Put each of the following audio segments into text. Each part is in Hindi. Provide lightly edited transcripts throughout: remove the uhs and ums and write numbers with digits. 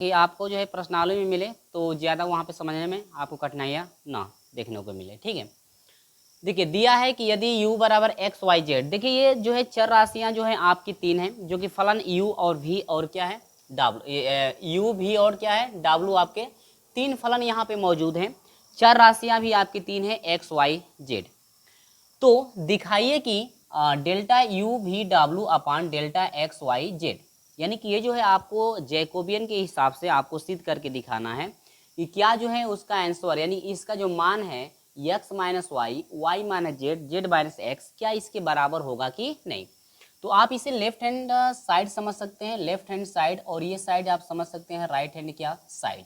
कि आपको जो है प्रश्नावली में मिले तो ज़्यादा वहाँ पे समझने में आपको कठिनाइयाँ ना देखने को मिले। ठीक है, देखिए दिया है कि यदि u बराबर एक्स वाई जेड, देखिए ये जो है चर राशियाँ जो हैं आपकी 3 हैं, जो कि फलन u और v और क्या है w, u v और क्या है w, आपके 3 फलन यहाँ पे मौजूद हैं। चर राशियाँ भी आपकी 3 हैं, एक्स वाई जेड। तो दिखाइए कि delta u v w upon delta x y z, यानी कि ये जो है आपको जैकोबियन के हिसाब से आपको सिद्ध करके दिखाना है कि क्या जो है उसका आंसर, यानी इसका जो मान है x minus y, y minus z, z minus x, क्या इसके बराबर होगा कि नहीं। तो आप इसे लेफ्ट हैंड साइड समझ सकते हैं, लेफ्ट हैंड साइड, और ये साइड आप समझ सकते हैं राइट हैंड क्या साइड।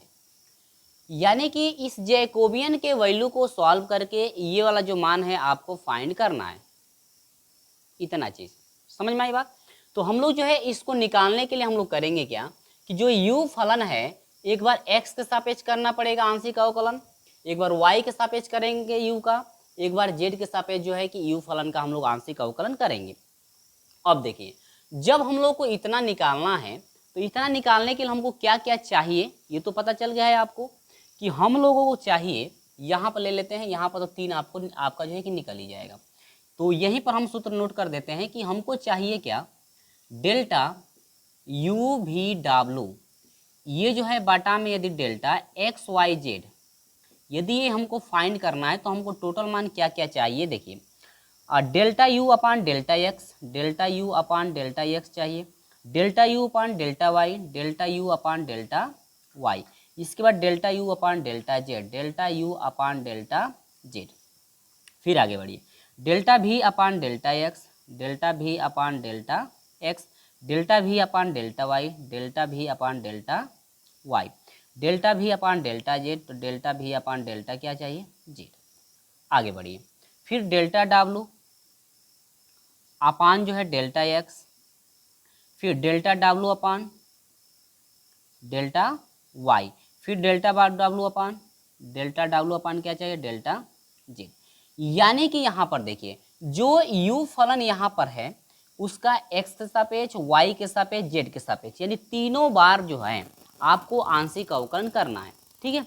यानी कि इस जैकोबियन के वैल्यू को सॉल्व करके ये वाला जो मान है आपको फाइंड करना है, इतना चीज समझ में आई बात। तो हम लोग जो है इसको निकालने के लिए हम लोग करेंगे क्या कि जो u फलन है एक बार x के सापेक्ष करना पड़ेगा आंशिक अवकलन, एक बार y के सापेक्ष करेंगे u का, एक बार z के सापेक्ष जो है कि u फलन का हम लोग आंशिक अवकलन करेंगे। अब देखिए जब हम लोग को इतना निकालना है तो इतना निकालने के लिए हमको क्या क्या चाहिए ये तो पता चल गया है आपको कि हम लोगों को चाहिए, यहाँ पर ले लेते हैं, यहाँ पर तो 3 आपका जो है कि निकल ही जाएगा। तो यहीं पर हम सूत्र नोट कर देते हैं कि हमको चाहिए क्या, डेल्टा u v w, ये जो है बाटा में यदि डेल्टा x y z, यदि ये हमको फाइंड करना है तो हमको टोटल मान क्या क्या चाहिए। देखिए delta u upon delta x, delta u upon delta x चाहिए, delta u upon delta y, delta u upon delta y, इसके बाद delta u upon delta z, delta u upon delta z. फिर आगे बढ़िए, delta v upon delta x, delta v upon delta x, delta v upon delta y, delta v upon delta y, delta v upon delta z, तो डेल्टा v अपान डेल्टा क्या चाहिए जेड। आगे बढ़िए, फिर डेल्टा डब्लू अपान जो है डेल्टा एक्स, फिर डेल्टा डब्लू अपान डेल्टा वाई, फिर डेल्टा डब्लू अपान क्या चाहिए डेल्टा जेड। यानी कि यहाँ पर देखिए जो u फलन यहाँ पर है उसका x के सापेक्ष, y के सापेक्ष, z के सापेक्ष, यानी तीनों बार जो है आपको आंशिक अवकलन करना है। ठीक है,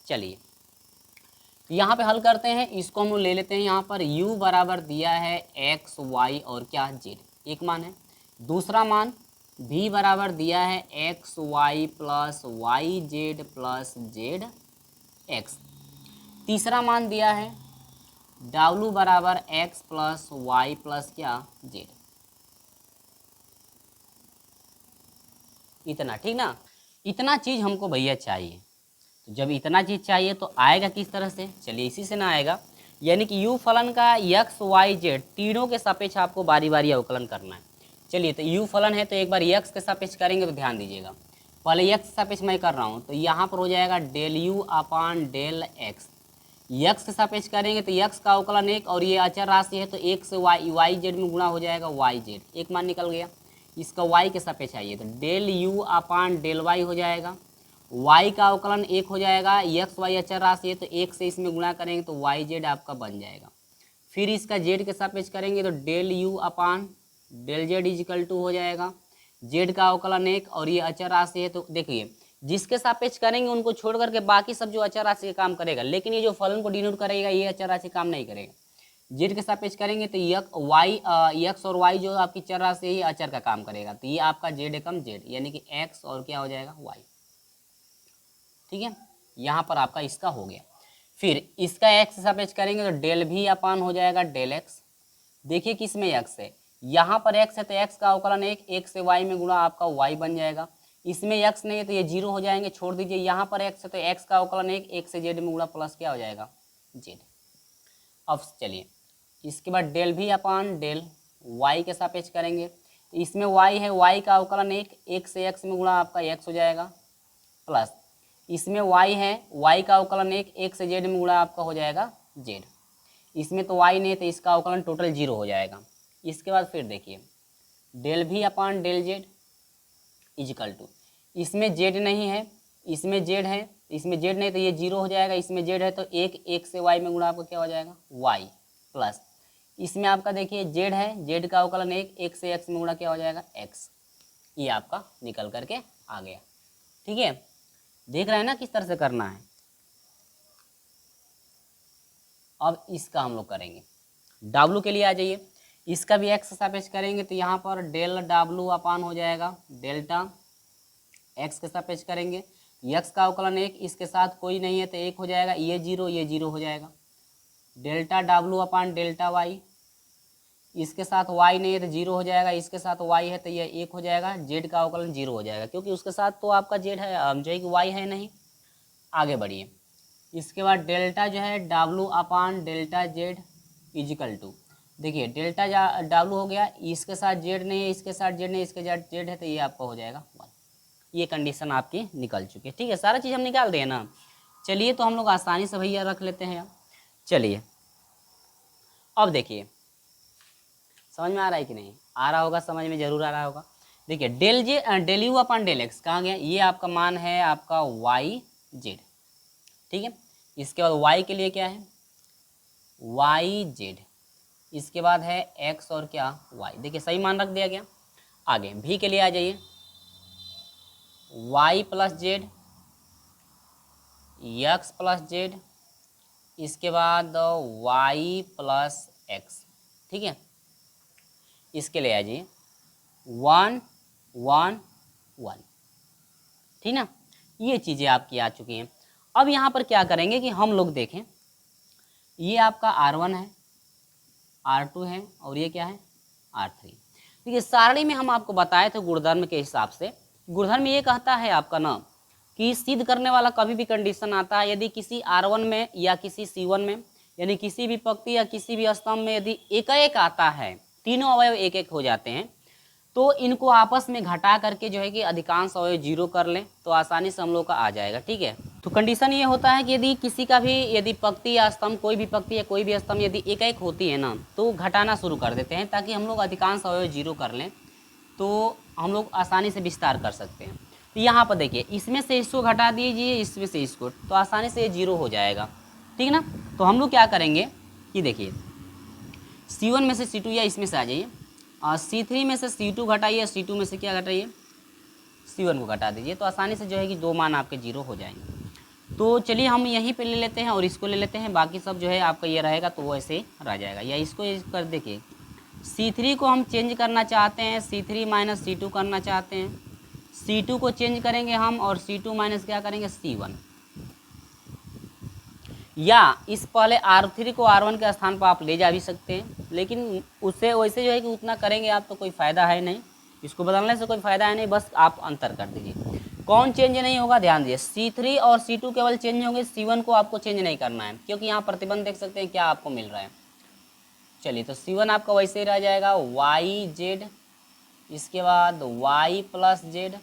चलिए तो यहाँ पे हल करते हैं, इसको हम ले लेते हैं। यहाँ पर u बराबर दिया है x y और क्या z, एक मान है। दूसरा मान v बराबर दिया है x y plus y z plus z x. तीसरा मान दिया है w बराबर x प्लस वाई प्लस क्या z। इतना, ठीक ना, इतना चीज हमको भैया चाहिए। तो जब इतना चीज चाहिए तो आएगा किस तरह से, चलिए इसी से ना आएगा, यानी कि u फलन का x y z तीनों के सापेक्ष आपको बारी बारी अवकलन करना है। चलिए तो u फलन है तो एक बार x के सापेक्ष करेंगे, तो ध्यान दीजिएगा पहले x के सापेक्ष मैं कर रहा हूँ, तो यहाँ पर हो जाएगा del u upon del x। x के सापेक्ष करेंगे तो x का अवकलन 1, और ये अचर राशि है तो 1 से y z में गुणा हो जाएगा y z, एक मान निकल गया। इसका y के सापेक्ष आइए तो del u upon del y हो जाएगा, y का अवकलन 1 हो जाएगा, x y अचर राशि है तो 1 से इसमें गुणा करेंगे तो y z आपका बन जाएगा। फिर इसका z के सापेक्ष करेंगे तो del u upon del z equal to हो जाएगा, z का अवकलन 1, और ये अचर राशि है तो देखिए जिसके सापेक्ष करेंगे उनको छोड़ करके बाकी सब जो अचर राशि का काम करेगा, लेकिन ये जो फलन को डिनोट करेगा ये अचर राशि काम नहीं करेगा। जेड के सापेक्ष करेंगे तो एक्स और वाई जो आपकी चर राशि है ये अचर का काम करेगा, तो ये आपका जेड एकम जेड, यानी कि एक्स और क्या हो जाएगा वाई। ठीक है, यहाँ पर आपका इसका हो गया। फिर इसका एक्स के सापेक्ष करेंगे तो डेल भी अपान हो जाएगा डेल एक्स। देखिए किस में एक्स है, यहाँ पर एक्स है तो एक्स का अवकलन 1, 1 से वाई में गुणा आपका वाई बन जाएगा। इसमें एक्स नहीं है तो ये 0 हो जाएंगे, छोड़ दीजिए। यहाँ पर एक्स है तो एक्स का अवकलन 1, 1 से जेड में गुणा प्लस क्या हो जाएगा जेड। अब चलिए इसके बाद डेल भी अपान डेल वाई के सापेक्ष करेंगे, तो इसमें वाई है, वाई का अवकलन 1, 1 से एक्स में गुणा आपका एक्स हो जाएगा, प्लस इसमें वाई है, वाई का अवकलन 1, 1 से जेड में गुणा आपका हो जाएगा जेड। इसमें तो वाई नहीं तो इसका अवकलन टोटल 0 हो जाएगा। इसके बाद फिर देखिए डेल भी upon del z equal to, इसमें जेड नहीं है, इसमें जेड है, इसमें जेड नहीं तो ये 0 हो जाएगा, इसमें जेड है तो 1, 1 से वाई में गुणा आपका क्या हो जाएगा वाई, प्लस इसमें आपका देखिए जेड है, जेड का अवकलन 1, 1 से एक्स में गुणा क्या हो जाएगा एक्स। ये आपका निकल करके आ गया। ठीक है, देख रहे हैं ना किस तरह से करना है। अब इसका हम लोग करेंगे, W के लिए आ जाइए, इसका भी x सापेक्ष करेंगे तो यहाँ पर डेल W अपान हो जाएगा डेल्टा x के सापेक्ष करेंगे, x का अवकलन 1, इसके साथ कोई नहीं है तो 1 हो जाएगा, ये 0 हो जाएगा, delta W upon delta y, इसके साथ y नहीं है तो 0 हो जाएगा, इसके साथ y है तो ये 1 हो जाएगा, z का अवकलन 0 हो जाएगा क्योंकि उसके साथ तो आपका z है, जो है कि y है नहीं। आगे बढ़िए, इसके बाद डेल्टा जो है W upon delta z equal to, देखिए डेल्टा W हो गया, इसके साथ z नहीं है, इसके साथ z नहीं, इसके साथ z है तो ये आपका हो जाएगा 1। ये कंडीशन आपकी निकल चुकी है। ठीक है, सारा चीज़ हम निकाल दें ना। चलिए तो हम लोग आसानी से भैया रख लेते हैं। चलिए अब देखिए समझ में आ रहा है कि नहीं आ रहा होगा, समझ में जरूर आ रहा होगा। देखिए del u upon del x कहाँ गया, ये आपका मान है आपका वाई जेड। ठीक है, इसके बाद वाई के लिए क्या है वाई जेड, इसके बाद है एक्स और क्या वाई। देखिए सही मान रख दिया गया। आगे भी के लिए आ जाइए, y plus z x plus z, इसके बाद वाई प्लस एक्स। ठीक है, इसके लिए आ जाइए 1 1 1। ठीक ना, ये चीज़ें आपकी आ चुकी हैं। अब यहाँ पर क्या करेंगे कि हम लोग देखें, ये आपका R1 है, R2 है और ये क्या है R3। देखिए सारणी में हम आपको बताए थे गुणधर्म के हिसाब से, गुणधर्म ये कहता है आपका ना कि सिद्ध करने वाला कभी भी कंडीशन आता है यदि किसी R1 में या किसी C1 में, यानी किसी भी पंक्ति या किसी भी स्तंभ में यदि एक आता है, तीनों अवयव एक एक हो जाते हैं, तो इनको आपस में घटा करके जो है कि अधिकांश अवयव 0 कर लें तो आसानी से हम लोग का आ जाएगा। ठीक है, तो कंडीशन ये होता है कि यदि किसी का भी यदि पंक्ति या स्तंभ, कोई भी पंक्ति या कोई भी स्तंभ यदि एक होती है ना तो घटाना शुरू कर देते हैं ताकि हम लोग अधिकांश अवयव 0 कर लें तो हम लोग आसानी से विस्तार कर सकते हैं। तो यहाँ पर देखिए इसमें से इसको घटा दीजिए, इसमें से इसको, तो आसानी से ये 0 हो जाएगा। ठीक ना, तो हम लोग क्या करेंगे कि देखिए C1 में से C2 या इसमें से आ जाइए, और C3 में से C2 घटाइए, C2 में से क्या घटाइए C1 को घटा दीजिए, तो आसानी से जो है कि 2 मान आपके 0 हो जाएंगे। तो चलिए हम यहीं पे ले लेते हैं और इसको ले लेते हैं, बाकी सब जो है आपका ये रहेगा तो वो ऐसे रह जाएगा। या इसको कर देखिए C3 को हम चेंज करना चाहते हैं, C3 माइनस C2 करना चाहते हैं, C2 को चेंज करेंगे हम और C2 माइनस क्या करेंगे C1, या इस पहले R3 को R1 के स्थान पर आप ले जा भी सकते हैं, लेकिन उससे वैसे जो है कि उतना करेंगे आप तो कोई फ़ायदा है नहीं, इसको बदलने से कोई फ़ायदा है नहीं, बस आप अंतर कर दीजिए। कौन चेंज नहीं होगा ध्यान दीजिए, C3 और C2 केवल चेंज होंगे, C1 को आपको चेंज नहीं करना है क्योंकि यहाँ प्रतिबंध देख सकते हैं क्या आपको मिल रहा है। चलिए तो C1 आपका वैसे ही रह जाएगा वाई जेड, इसके बाद वाई प्लस जेड,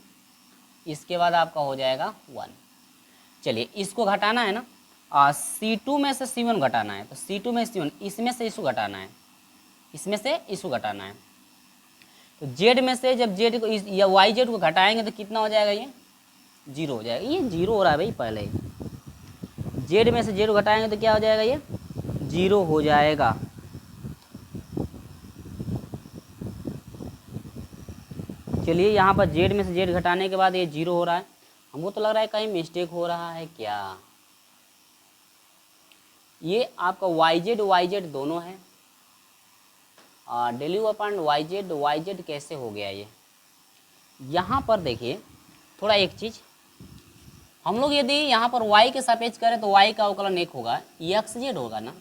इसके बाद आपका हो जाएगा 1। चलिए इसको घटाना है ना, C2 में से C1 घटाना है, तो C2 में C1, इसमें से इसको घटाना है, इसमें से इसको घटाना है, तो Z में से जब Z को या वाई जेड को घटाएंगे तो कितना हो जाएगा, ये 0 हो जाएगा। ये 0 हो रहा है भाई पहले ही, Z में से Z को घटाएंगे तो क्या हो जाएगा, ये 0 हो जाएगा। चलिए यहाँ पर Z में से Z घटाने के बाद ये 0 हो रहा है, हमको तो लग रहा है कहीं मिस्टेक हो रहा है क्या। ये आपका वाई जेड दोनों है, del u upon y z कैसे हो गया ये। यहाँ पर देखिए थोड़ा एक चीज़, हम लोग यदि यहाँ पर y के सापेक्ष करें तो y का अवकलन 1 होगा, एक्स जेड होगा ना।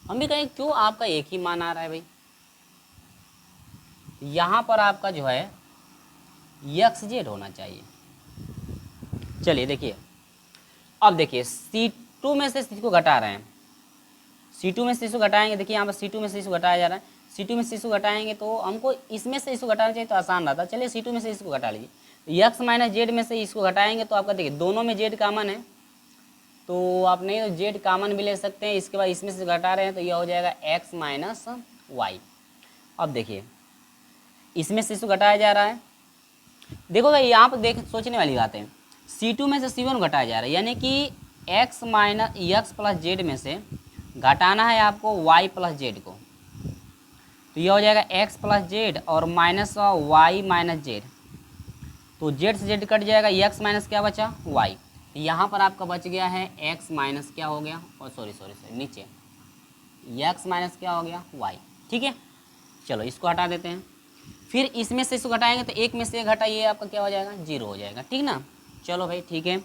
हम भी कहें क्यों आपका एक ही मान आ रहा है भाई, यहाँ पर आपका जो है एक्स जेड होना चाहिए। चलिए देखिए अब देखिए C2 में से इसको घटा रहे हैं, C2 में से इसको घटाएंगे, देखिए यहाँ पर C2 में से इसको घटाया जा रहा है, C2 में से इसको घटाएंगे तो हमको इसमें से इसको घटाना चाहिए तो आसान रहता। चलिए C2 में से इसको घटा लीजिए, एक्स माइनस जेड में से इसको घटाएंगे तो आपका देखिए दोनों में जेड कामन है तो आप नहीं तो जेड कामन भी ले सकते हैं, इसके बाद इसमें से घटा रहे हैं तो यह हो जाएगा एक्स माइनस वाई। अब देखिए इसमें से इसको घटाया जा रहा है, देखो भाई यहाँ पर देख सोचने वाली बात है, C2 में से C1 घटाया जा रहा है, यानी कि x minus x plus Z में से घटाना है आपको y प्लस जेड को, तो यह हो जाएगा x प्लस जेड और माइनस वाई माइनस जेड, तो जेड से जेड कट जाएगा, एक्स माइनस क्या बचा, वाई। यहाँ पर आपका बच गया है एक्स माइनस क्या हो गया, और सॉरी नीचे एक्स माइनस क्या हो गया, वाई। ठीक है, चलो इसको हटा देते हैं। फिर इसमें से इसको घटाएंगे तो एक में से घटाइए, आपका क्या हो जाएगा, जीरो हो जाएगा। ठीक ना, चलो भाई ठीक है,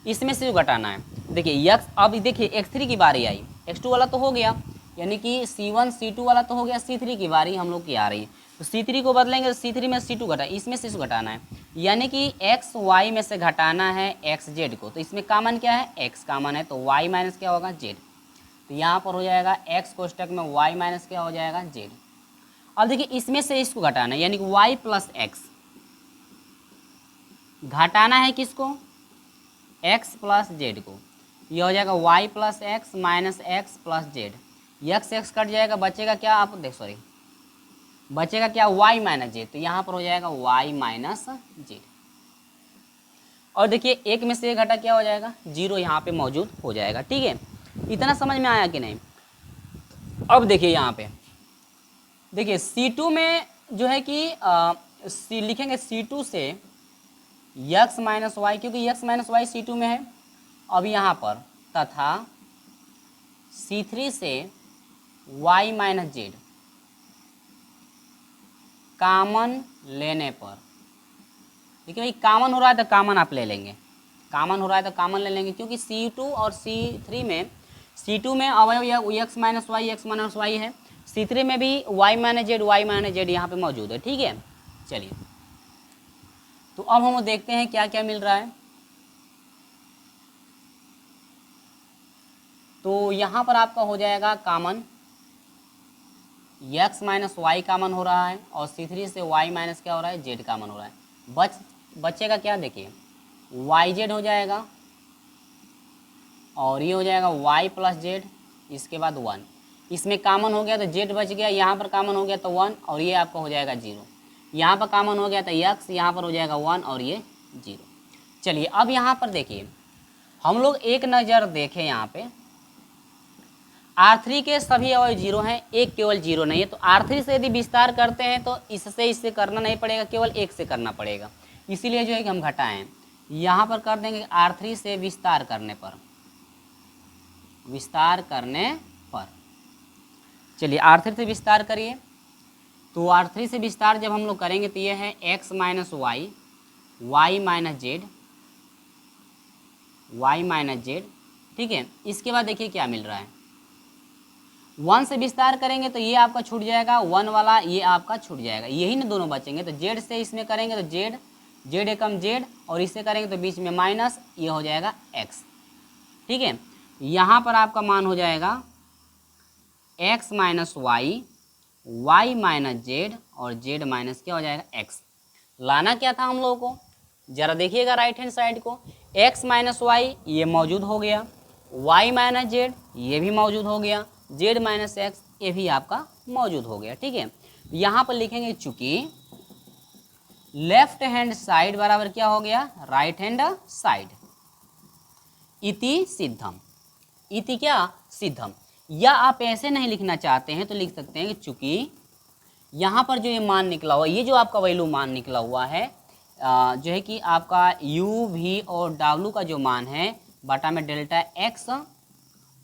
इसमें से जो घटाना है, देखिए एक्स, अब देखिए x3 की बारी आई, x2 वाला तो हो गया, यानी कि C1 C2 वाला तो हो गया, C3 की बारी हम लोग की आ रही है। तो C3 को बदलेंगे तो C3 में C2 घटा, इसमें से इसको घटाना है, यानी कि एक्स वाई में से घटाना है एक्स जेड को। तो इसमें कामन क्या है, एक्स कामन है, तो वाई माइनस क्या होगा, जेड। तो यहाँ पर हो जाएगा एक्स कोष्टक में वाई माइनस क्या हो जाएगा, जेड। अब देखिए इसमें से इसको घटाना है, यानी कि वाई प्लस एक्स, घटाना है किसको, एक्स प्लस जेड को। यह हो जाएगा y plus x minus x plus z, x x cut जाएगा, बचेगा क्या, आप देख सॉरी बचेगा क्या, वाई माइनस जेड। तो यहाँ पर हो जाएगा वाई माइनस जेड। और देखिए एक में से एक घटा क्या हो जाएगा, जीरो यहाँ पे मौजूद हो जाएगा। ठीक है, इतना समझ में आया कि नहीं। अब देखिए यहाँ पे देखिए C2 में जो है कि लिखेंगे C2 से x माइनस वाई, क्योंकि x माइनस वाई C2 में है। अब यहाँ पर तथा C3 से y माइनस जेड कामन लेने पर, देखिए भाई कामन हो रहा है तो कामन आप ले लेंगे, कामन हो रहा है तो कामन ले लेंगे, क्योंकि C2 और C3 में, C2 में अवयव x माइनस वाई है, C3 में भी y माइनस जेड यहाँ पे मौजूद है। ठीक है, चलिए तो अब हम देखते हैं क्या क्या मिल रहा है। तो यहाँ पर आपका हो जाएगा कामन, x माइनस वाई कामन हो रहा है, और C3 से y माइनस क्या हो रहा है, जेड कामन हो रहा है। बचेगा क्या, देखिए वाई जेड हो जाएगा, और ये हो जाएगा y प्लस जेड, इसके बाद 1, इसमें कामन हो गया तो जेड बच गया, यहाँ पर कामन हो गया तो 1, और ये आपका हो जाएगा 0, यहाँ पर कामन हो गया तो x, यहाँ पर हो जाएगा 1 और ये 0। चलिए अब यहाँ पर देखिए हम लोग एक नज़र देखें, यहाँ पे R3 के सभी अवयव 0 हैं, एक केवल 0 नहीं है। तो R3 से यदि विस्तार करते हैं तो इससे करना नहीं पड़ेगा, केवल एक से करना पड़ेगा, इसीलिए जो है कि हम घटाएं, यहाँ पर कर देंगे R3 से विस्तार करने पर, चलिए R3 से विस्तार करिए। तो R3 से विस्तार जब हम लोग करेंगे तो ये है x minus y, y minus z. ठीक है, इसके बाद देखिए क्या मिल रहा है, 1 से विस्तार करेंगे तो ये आपका छूट जाएगा, 1 वाला ये आपका छूट जाएगा, यही ना दोनों बचेंगे। तो जेड से इसमें करेंगे तो जेड एकम जेड, और इससे करेंगे तो बीच में माइनस, ये हो जाएगा x। ठीक है, यहाँ पर आपका मान हो जाएगा x minus y, y minus z, और जेड माइनस क्या हो जाएगा, x। लाना क्या था हम लोगों को, जरा देखिएगा राइट हैंड साइड को, x माइनस वाई ये मौजूद हो गया, y माइनस जेड ये भी मौजूद हो गया, z माइनस एक्स ये भी आपका मौजूद हो गया। ठीक है, यहाँ पर लिखेंगे चूंकि लेफ्ट हैंड साइड बराबर क्या हो गया, राइट हैंड साइड, इति सिद्धम, इति क्या, सिद्धम। या आप ऐसे नहीं लिखना चाहते हैं तो लिख सकते हैं कि चूंकि यहाँ पर जो ये मान निकला हुआ, ये जो आपका वैल्यू मान निकला हुआ है, जो है कि आपका u v और w का जो मान है बटा में डेल्टा x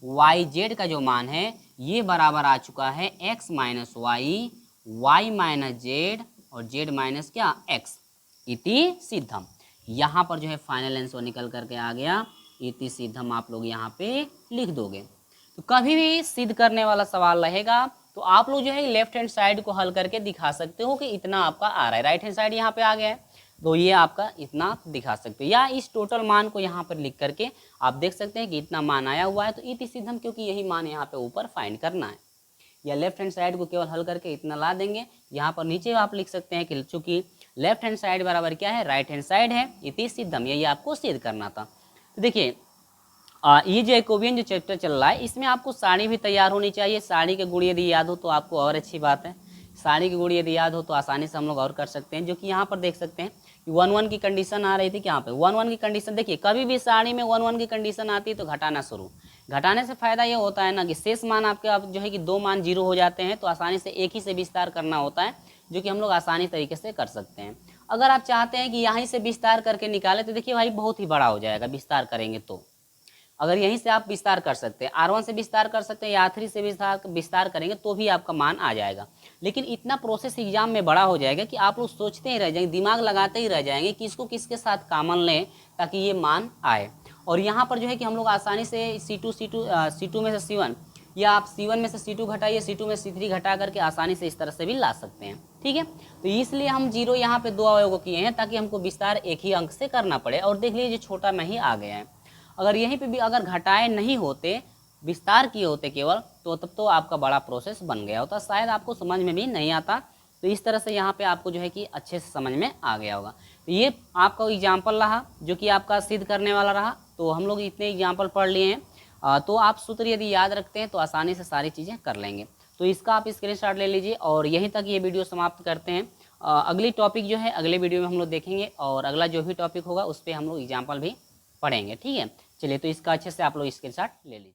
y z का जो मान है, ये बराबर आ चुका है x minus y, y minus z, और z माइनस क्या, x, इति सिद्धम। यहाँ पर जो है फाइनल आंसर निकल करके आ गया, इति सिद्धम आप लोग यहाँ पे लिख दोगे। तो कभी भी सिद्ध करने वाला सवाल रहेगा तो आप लोग जो है लेफ्ट हैंड साइड को हल करके दिखा सकते हो कि इतना आपका आ रहा है, राइट हैंड साइड यहाँ पे आ गया है तो ये आपका इतना आप दिखा सकते हो, या इस टोटल मान को यहाँ पर लिख करके आप देख सकते हैं कि इतना मान आया हुआ है, तो इति सिद्धम, क्योंकि यही मान यहाँ पे ऊपर फाइंड करना है। या लेफ्ट हैंड साइड को केवल हल करके इतना ला देंगे, यहाँ पर नीचे आप लिख सकते हैं कि चूंकि लेफ्ट हैंड साइड बराबर क्या है, राइट हैंड साइड है, इति सिद्धम, यही आपको सिद्ध करना था। तो देखिए ये जैकोबियन जो चैप्टर चल रहा है इसमें आपको सारणी भी तैयार होनी चाहिए। सारणी के गुण यदि याद हो तो आपको और अच्छी बात है, सारणी की गुण यदि याद हो तो आसानी से हम लोग और कर सकते हैं। जो कि यहाँ पर देख सकते हैं कि 1-1 की कंडीशन आ रही थी कि यहाँ पे 1-1 की कंडीशन, देखिए कभी भी सारणी में 1-1 की कंडीशन आती है तो घटाना शुरू, घटाने से फायदा ये होता है ना कि शेष मान आपके आप जो है कि 2 मान 0 हो जाते हैं, तो आसानी से एक ही से विस्तार करना होता है, जो कि हम लोग आसानी तरीके से कर सकते हैं। अगर आप चाहते हैं कि यहीं से विस्तार करके निकालें तो देखिए भाई बहुत ही बड़ा हो जाएगा विस्तार करेंगे तो। अगर यहीं से आप विस्तार कर सकते हैं, R1 से विस्तार कर सकते हैं या R3 से विस्तार करेंगे तो भी आपका मान आ जाएगा। लेकिन इतना प्रोसेस एग्जाम में बड़ा हो जाएगा कि आप लोग सोचते ही रह जाएंगे, दिमाग लगाते ही रह जाएंगे कि इसको किसके साथ कॉमन लें ताकि ये मान आए। और यहाँ पर जो है कि हम लोग आसानी से C2 में से C1 या आप C1 में से C2 घटाइए, C2 में C3 घटा करके आसानी से इस तरह से भी ला सकते हैं। ठीक है, तो इसलिए हम 0 यहाँ पे 2 अवयवों को किए हैं ताकि हमको विस्तार एक ही अंक से करना पड़े। और देख लीजिए छोटा में ही आ गया है। अगर यहीं पे भी अगर घटाए नहीं होते, विस्तार किए होते केवल, तो तब तो आपका बड़ा प्रोसेस बन गया होता, शायद आपको समझ में भी नहीं आता। तो इस तरह से यहाँ पे आपको जो है कि अच्छे से समझ में आ गया होगा। तो ये आपका एग्जाम्पल रहा जो कि आपका सिद्ध करने वाला रहा। तो हम लोग इतने एग्जाम्पल पढ़ लिए हैं। तो आप सूत्र यदि याद रखते हैं तो आसानी से सारी चीज़ें कर लेंगे। तो इसका आप स्क्रीनशॉट ले लीजिए और यहीं तक ये वीडियो समाप्त करते हैं। अगली टॉपिक जो है अगले वीडियो में हम लोग देखेंगे और अगला जो भी टॉपिक होगा उस पर हम लोग एग्जाम्पल भी पढ़ेंगे। ठीक है, चलिए तो इसका अच्छे से आप लोग स्क्रीनशॉट ले लीजिए।